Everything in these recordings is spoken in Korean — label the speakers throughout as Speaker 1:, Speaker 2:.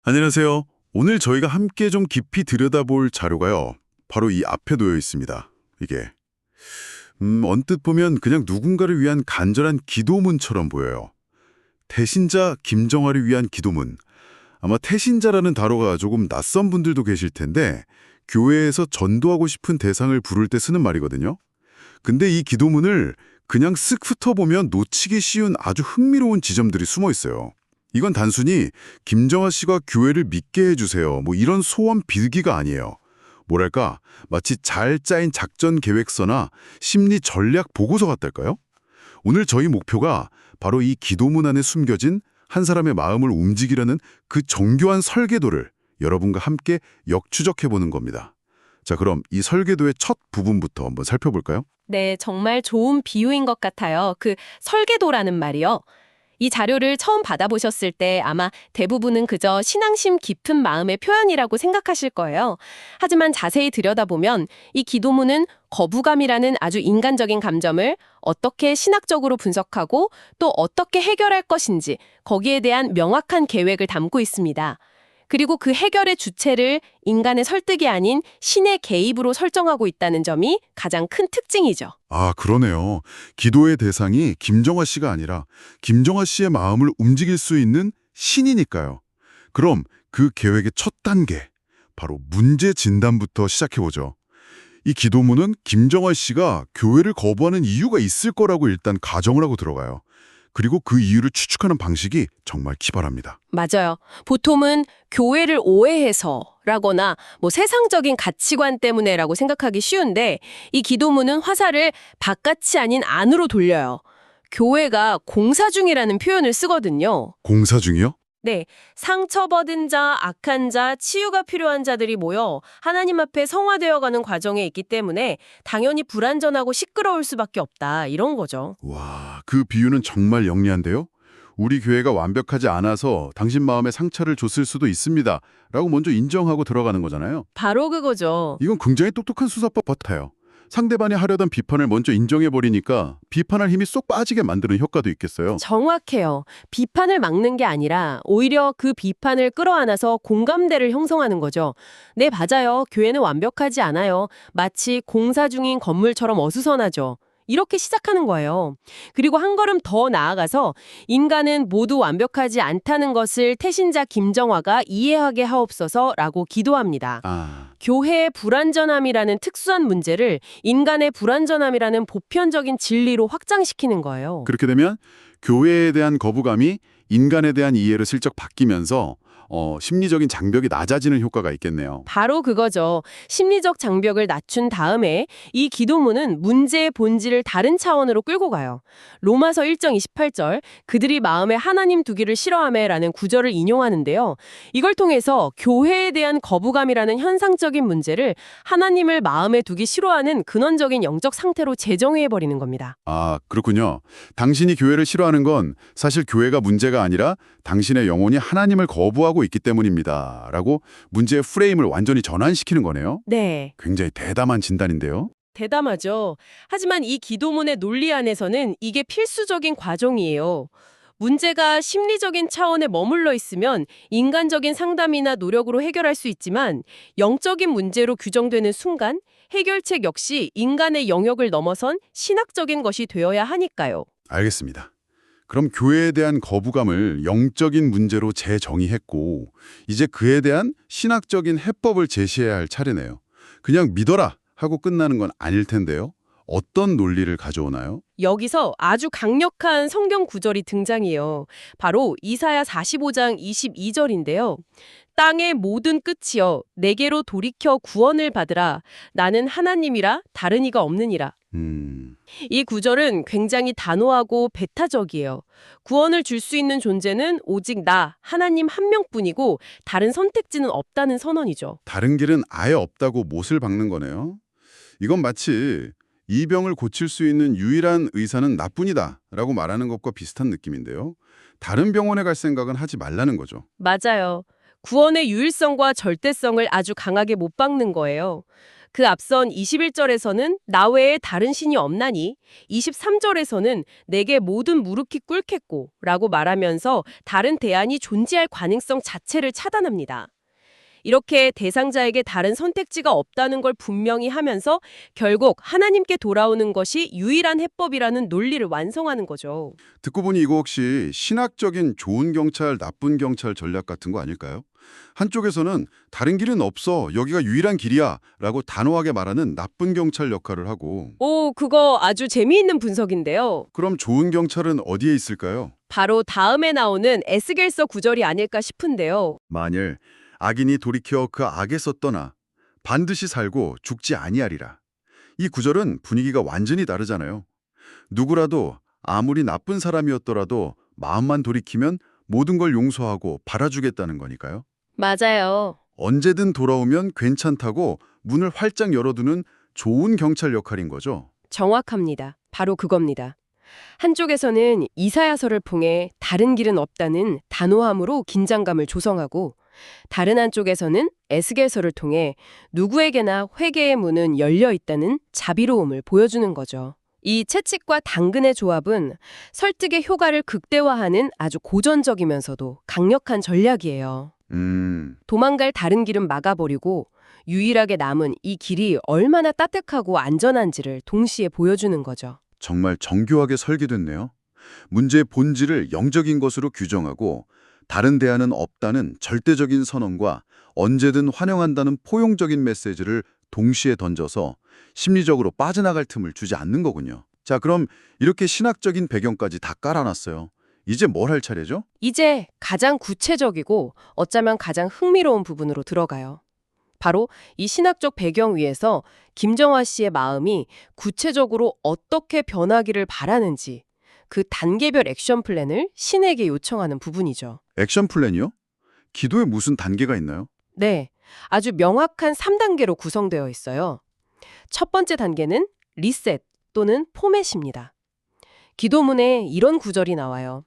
Speaker 1: 안녕하세요. 오늘 저희가 함께 좀 깊이 들여다볼 자료가요. 바로 이 앞에 놓여 있습니다. 이게 언뜻 보면 그냥 누군가를 위한 간절한 기도문처럼 보여요. 태신자 김정화를 위한 기도문. 아마 태신자라는 단어가 조금 낯선 분들도 계실 텐데 교회에서 전도하고 싶은 대상을 부를 때 쓰는 말이거든요. 근데 이 기도문을 그냥 쓱 훑어보면 놓치기 쉬운 아주 흥미로운 지점들이 숨어 있어요. 이건 단순히 김정아 씨가 교회를 믿게 해주세요. 뭐 이런 소원 빌기가 아니에요. 뭐랄까 마치 잘 짜인 작전 계획서나 심리 전략 보고서 같달까요? 오늘 저희 목표가 바로 이 기도문 안에 숨겨진 한 사람의 마음을 움직이려는 그 정교한 설계도를 여러분과 함께 역추적해보는 겁니다. 자, 그럼 이 설계도의 첫 부분부터 한번 살펴볼까요?
Speaker 2: 네, 정말 좋은 비유인 것 같아요. 그 설계도라는 말이요. 이 자료를 처음 받아보셨을 때 아마 대부분은 그저 신앙심 깊은 마음의 표현이라고 생각하실 거예요. 하지만 자세히 들여다보면 이 기도문은 거부감이라는 아주 인간적인 감정을 어떻게 신학적으로 분석하고 또 어떻게 해결할 것인지 거기에 대한 명확한 계획을 담고 있습니다. 그리고 그 해결의 주체를 인간의 설득이 아닌 신의 개입으로 설정하고 있다는 점이 가장 큰 특징이죠.
Speaker 1: 아, 그러네요. 기도의 대상이 김정아 씨가 아니라 김정아 씨의 마음을 움직일 수 있는 신이니까요. 그럼 그 계획의 첫 단계, 바로 문제 진단부터 시작해보죠. 이 기도문은 김정아 씨가 교회를 거부하는 이유가 있을 거라고 일단 가정을 하고 들어가요. 그리고 그 이유를 추측하는 방식이 정말 기발합니다.
Speaker 2: 맞아요. 보통은 교회를 오해해서라거나 뭐 세상적인 가치관 때문에라고 생각하기 쉬운데 이 기도문은 화살을 바깥이 아닌 안으로 돌려요. 교회가 공사 중이라는 표현을 쓰거든요.
Speaker 1: 공사 중이요?
Speaker 2: 네, 상처받은 자, 악한 자, 치유가 필요한 자들이 모여 하나님 앞에 성화되어가는 과정에 있기 때문에 당연히 불완전하고 시끄러울 수밖에 없다, 이런 거죠.
Speaker 1: 와, 그 비유는 정말 영리한데요? 우리 교회가 완벽하지 않아서 당신 마음에 상처를 줬을 수도 있습니다. 라고 먼저 인정하고 들어가는 거잖아요.
Speaker 2: 바로 그거죠.
Speaker 1: 이건 굉장히 똑똑한 수사법 같아요. 상대방이 하려던 비판을 먼저 인정해버리니까 비판할 힘이 쏙 빠지게 만드는 효과도 있겠어요.
Speaker 2: 정확해요. 비판을 막는 게 아니라 오히려 그 비판을 끌어안아서 공감대를 형성하는 거죠. 네, 맞아요. 교회는 완벽하지 않아요. 마치 공사 중인 건물처럼 어수선하죠. 이렇게 시작하는 거예요. 그리고 한 걸음 더 나아가서 인간은 모두 완벽하지 않다는 것을 태신자 김정화가 이해하게 하옵소서라고 기도합니다.
Speaker 1: 아,
Speaker 2: 교회의 불완전함이라는 특수한 문제를 인간의 불완전함이라는 보편적인 진리로 확장시키는 거예요.
Speaker 1: 그렇게 되면 교회에 대한 거부감이 인간에 대한 이해로 슬쩍 바뀌면서 심리적인 장벽이 낮아지는 효과가 있겠네요.
Speaker 2: 바로 그거죠. 심리적 장벽을 낮춘 다음에 이 기도문은 문제의 본질을 다른 차원으로 끌고 가요. 로마서 1장 28절 그들이 마음에 하나님 두기를 싫어하매라는 구절을 인용하는데요. 이걸 통해서 교회에 대한 거부감이라는 현상적인 문제를 하나님을 마음에 두기 싫어하는 근원적인 영적 상태로 재정의해버리는 겁니다.
Speaker 1: 아, 그렇군요. 당신이 교회를 싫어하는 건 사실 교회가 문제가 아니라 당신의 영혼이 하나님을 거부하고 있기 때문입니다. 라고 문제의 프레임을 완전히 전환시키는 거네요.
Speaker 2: 네.
Speaker 1: 굉장히 대담한 진단인데요.
Speaker 2: 대담하죠. 하지만 이 기도문의 논리 안에서는 이게 필수적인 과정이에요. 문제가 심리적인 차원에 머물러 있으면 인간적인 상담이나 노력으로 해결할 수 있지만 영적인 문제로 규정되는 순간 해결책 역시 인간의 영역을 넘어선 신학적인 것이 되어야 하니까요.
Speaker 1: 알겠습니다. 그럼 교회에 대한 거부감을 영적인 문제로 재정의했고 이제 그에 대한 신학적인 해법을 제시해야 할 차례네요. 그냥 믿어라 하고 끝나는 건 아닐 텐데요. 어떤 논리를 가져오나요?
Speaker 2: 여기서 아주 강력한 성경 구절이 등장해요. 바로 이사야 45장 22절인데요. 땅의 모든 끝이여 내게로 돌이켜 구원을 받으라. 나는 하나님이라 다른 이가 없느니라. 이 구절은 굉장히 단호하고 배타적이에요. 구원을 줄 수 있는 존재는 오직 나, 하나님 한 명뿐이고 다른 선택지는 없다는 선언이죠.
Speaker 1: 다른 길은 아예 없다고 못을 박는 거네요. 이건 마치 이 병을 고칠 수 있는 유일한 의사는 나뿐이다 라고 말하는 것과 비슷한 느낌인데요. 다른 병원에 갈 생각은 하지 말라는 거죠.
Speaker 2: 맞아요. 구원의 유일성과 절대성을 아주 강하게 못 박는 거예요. 그 앞선 21절에서는 나 외에 다른 신이 없나니 23절에서는 내게 모든 무릎이 꿇겠고 라고 말하면서 다른 대안이 존재할 가능성 자체를 차단합니다. 이렇게 대상자에게 다른 선택지가 없다는 걸 분명히 하면서 결국 하나님께 돌아오는 것이 유일한 해법이라는 논리를 완성하는 거죠.
Speaker 1: 듣고 보니 이거 혹시 신학적인 좋은 경찰, 나쁜 경찰 전략 같은 거 아닐까요? 한쪽에서는 다른 길은 없어, 여기가 유일한 길이야 라고 단호하게 말하는 나쁜 경찰 역할을 하고,
Speaker 2: 오, 그거 아주 재미있는 분석인데요.
Speaker 1: 그럼 좋은 경찰은 어디에 있을까요?
Speaker 2: 바로 다음에 나오는 에스겔서 구절이 아닐까 싶은데요.
Speaker 1: 만일 악인이 돌이켜 그 악에서 떠나 반드시 살고 죽지 아니하리라. 이 구절은 분위기가 완전히 다르잖아요. 누구라도 아무리 나쁜 사람이었더라도 마음만 돌이키면 모든 걸 용서하고 바라주겠다는 거니까요.
Speaker 2: 맞아요.
Speaker 1: 언제든 돌아오면 괜찮다고 문을 활짝 열어두는 좋은 경찰 역할인 거죠.
Speaker 2: 정확합니다. 바로 그겁니다. 한쪽에서는 이사야서를 통해 다른 길은 없다는 단호함으로 긴장감을 조성하고 다른 한쪽에서는 에스겔서를 통해 누구에게나 회개의 문은 열려 있다는 자비로움을 보여주는 거죠. 이 채찍과 당근의 조합은 설득의 효과를 극대화하는 아주 고전적이면서도 강력한 전략이에요. 도망갈 다른 길은 막아버리고 유일하게 남은 이 길이 얼마나 따뜻하고 안전한지를 동시에 보여주는 거죠.
Speaker 1: 정말 정교하게 설계됐네요. 문제의 본질을 영적인 것으로 규정하고 다른 대안은 없다는 절대적인 선언과 언제든 환영한다는 포용적인 메시지를 동시에 던져서 심리적으로 빠져나갈 틈을 주지 않는 거군요. 자, 그럼 이렇게 신학적인 배경까지 다 깔아놨어요. 이제 뭘 할 차례죠?
Speaker 2: 이제 가장 구체적이고 어쩌면 가장 흥미로운 부분으로 들어가요. 바로 이 신학적 배경 위에서 김정화 씨의 마음이 구체적으로 어떻게 변하기를 바라는지 그 단계별 액션 플랜을 신에게 요청하는 부분이죠.
Speaker 1: 액션 플랜이요? 기도에 무슨 단계가 있나요?
Speaker 2: 네, 아주 명확한 3단계로 구성되어 있어요. 첫 번째 단계는 리셋 또는 포맷입니다. 기도문에 이런 구절이 나와요.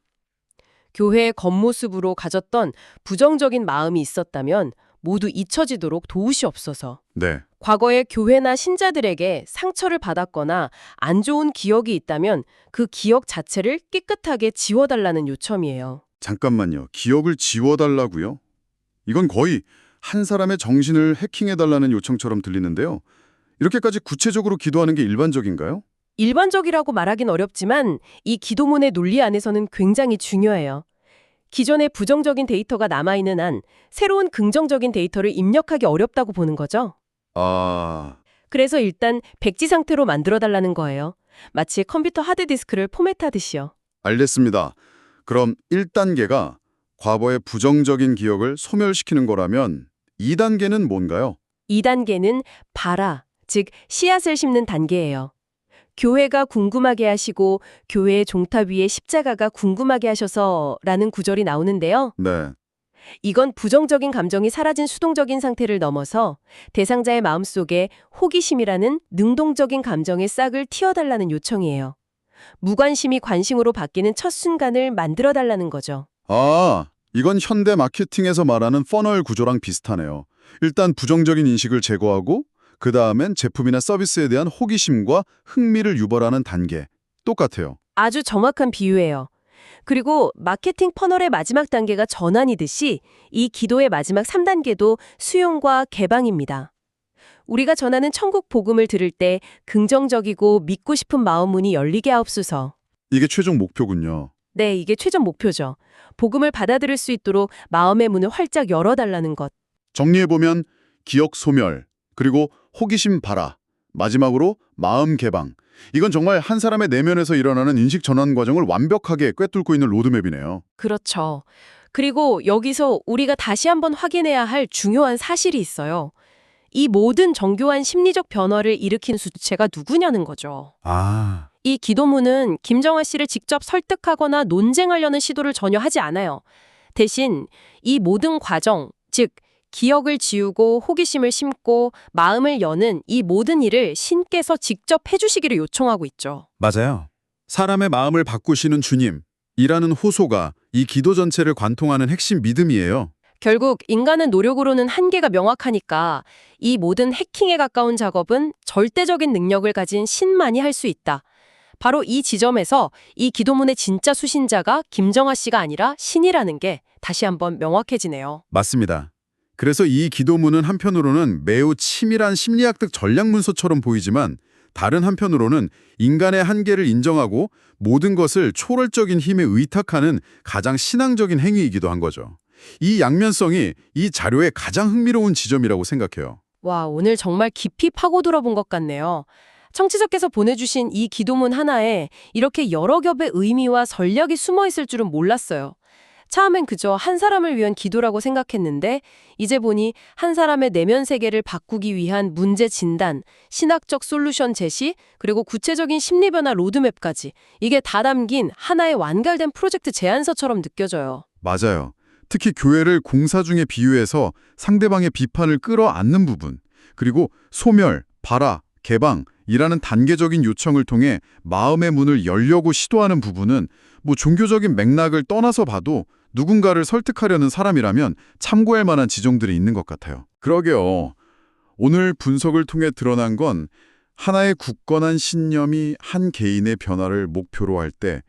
Speaker 2: 교회의 겉모습으로 가졌던 부정적인 마음이 있었다면 모두 잊혀지도록 도우시옵소서.
Speaker 1: 네.
Speaker 2: 과거에 교회나 신자들에게 상처를 받았거나 안 좋은 기억이 있다면 그 기억 자체를 깨끗하게 지워달라는 요청이에요.
Speaker 1: 잠깐만요. 기억을 지워달라고요? 이건 거의 한 사람의 정신을 해킹해달라는 요청처럼 들리는데요. 이렇게까지 구체적으로 기도하는 게 일반적인가요?
Speaker 2: 일반적이라고 말하긴 어렵지만 이 기도문의 논리 안에서는 굉장히 중요해요. 기존의 부정적인 데이터가 남아있는 한 새로운 긍정적인 데이터를 입력하기 어렵다고 보는 거죠.
Speaker 1: 아,
Speaker 2: 그래서 일단 백지 상태로 만들어달라는 거예요. 마치 컴퓨터 하드디스크를 포맷하듯이요.
Speaker 1: 알겠습니다. 그럼 1단계가 과거의 부정적인 기억을 소멸시키는 거라면 2단계는 뭔가요?
Speaker 2: 2단계는 발화, 즉 씨앗을 심는 단계예요. 교회가 궁금하게 하시고 교회의 종탑 위에 십자가가 궁금하게 하셔서라는 구절이 나오는데요.
Speaker 1: 네.
Speaker 2: 이건 부정적인 감정이 사라진 수동적인 상태를 넘어서 대상자의 마음속에 호기심이라는 능동적인 감정의 싹을 틔워달라는 요청이에요. 무관심이 관심으로 바뀌는 첫 순간을 만들어달라는 거죠.
Speaker 1: 아, 이건 현대 마케팅에서 말하는 퍼널 구조랑 비슷하네요. 일단 부정적인 인식을 제거하고 그 다음엔 제품이나 서비스에 대한 호기심과 흥미를 유발하는 단계. 똑같아요.
Speaker 2: 아주 정확한 비유예요. 그리고 마케팅 퍼널의 마지막 단계가 전환이듯이 이 기도의 마지막 3단계도 수용과 개방입니다. 우리가 전하는 천국 복음을 들을 때 긍정적이고 믿고 싶은 마음 문이 열리게 하옵소서.
Speaker 1: 이게 최종 목표군요.
Speaker 2: 네, 이게 최종 목표죠. 복음을 받아들일 수 있도록 마음의 문을 활짝 열어달라는 것.
Speaker 1: 정리해보면 기억 소멸, 그리고 호기심 발화, 마지막으로 마음 개방. 이건 정말 한 사람의 내면에서 일어나는 인식 전환 과정을 완벽하게 꿰뚫고 있는 로드맵이네요.
Speaker 2: 그렇죠. 그리고 여기서 우리가 다시 한번 확인해야 할 중요한 사실이 있어요. 이 모든 정교한 심리적 변화를 일으킨 주체가 누구냐는 거죠.
Speaker 1: 아,
Speaker 2: 이 기도문은 김정아 씨를 직접 설득하거나 논쟁하려는 시도를 전혀 하지 않아요. 대신 이 모든 과정, 즉 기억을 지우고 호기심을 심고 마음을 여는 이 모든 일을 신께서 직접 해주시기를 요청하고 있죠.
Speaker 1: 맞아요. 사람의 마음을 바꾸시는 주님, 이라는 호소가 이 기도 전체를 관통하는 핵심 믿음이에요.
Speaker 2: 결국 인간은 노력으로는 한계가 명확하니까 이 모든 해킹에 가까운 작업은 절대적인 능력을 가진 신만이 할 수 있다. 바로 이 지점에서 이 기도문의 진짜 수신자가 김정아 씨가 아니라 신이라는 게 다시 한번 명확해지네요.
Speaker 1: 맞습니다. 그래서 이 기도문은 한편으로는 매우 치밀한 심리학적 전략 문서처럼 보이지만 다른 한편으로는 인간의 한계를 인정하고 모든 것을 초월적인 힘에 의탁하는 가장 신앙적인 행위이기도 한 거죠. 이 양면성이 이 자료의 가장 흥미로운 지점이라고 생각해요.
Speaker 2: 와, 오늘 정말 깊이 파고들어 본 것 같네요. 청취자께서 보내주신 이 기도문 하나에 이렇게 여러 겹의 의미와 전략이 숨어 있을 줄은 몰랐어요. 처음엔 그저 한 사람을 위한 기도라고 생각했는데 이제 보니 한 사람의 내면 세계를 바꾸기 위한 문제 진단, 신학적 솔루션 제시, 그리고 구체적인 심리 변화 로드맵까지 이게 다 담긴 하나의 완결된 프로젝트 제안서처럼 느껴져요.
Speaker 1: 맞아요. 특히 교회를 공사 중에 비유해서 상대방의 비판을 끌어안는 부분, 그리고 소멸, 발화, 개방이라는 단계적인 요청을 통해 마음의 문을 열려고 시도하는 부분은 종교적인 맥락을 떠나서 봐도 누군가를 설득하려는 사람이라면 참고할 만한 지점들이 있는 것 같아요. 그러게요. 오늘 분석을 통해 드러난 건 하나의 굳건한 신념이 한 개인의 변화를 목표로 할 때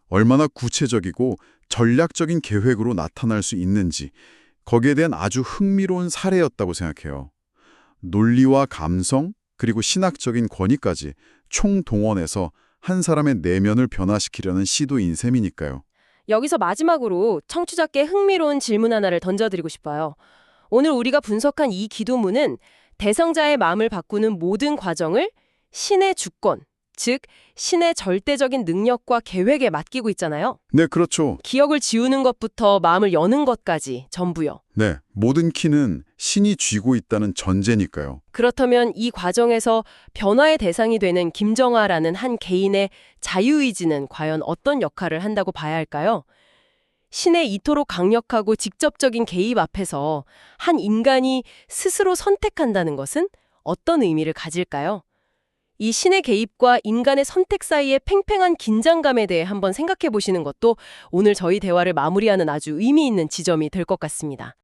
Speaker 1: 얼마나 구체적이고 전략적인 계획으로 나타날 수 있는지 거기에 대한 아주 흥미로운 사례였다고 생각해요. 논리와 감성, 그리고 신학적인 권위까지 총동원해서 한 사람의 내면을 변화시키려는 시도인 셈이니까요.
Speaker 2: 여기서 마지막으로 청취자께 흥미로운 질문 하나를 던져드리고 싶어요. 오늘 우리가 분석한 이 기도문은 대상자의 마음을 바꾸는 모든 과정을 신의 주권, 즉 신의 절대적인 능력과 계획에 맡기고 있잖아요.
Speaker 1: 네, 그렇죠.
Speaker 2: 기억을 지우는 것부터 마음을 여는 것까지 전부요.
Speaker 1: 네, 모든 키는 신이 쥐고 있다는 전제니까요.
Speaker 2: 그렇다면 이 과정에서 변화의 대상이 되는 김정아라는 한 개인의 자유의지는 과연 어떤 역할을 한다고 봐야 할까요? 신의 이토록 강력하고 직접적인 개입 앞에서 한 인간이 스스로 선택한다는 것은 어떤 의미를 가질까요? 이 신의 개입과 인간의 선택 사이의 팽팽한 긴장감에 대해 한번 생각해 보시는 것도 오늘 저희 대화를 마무리하는 아주 의미 있는 지점이 될 것 같습니다.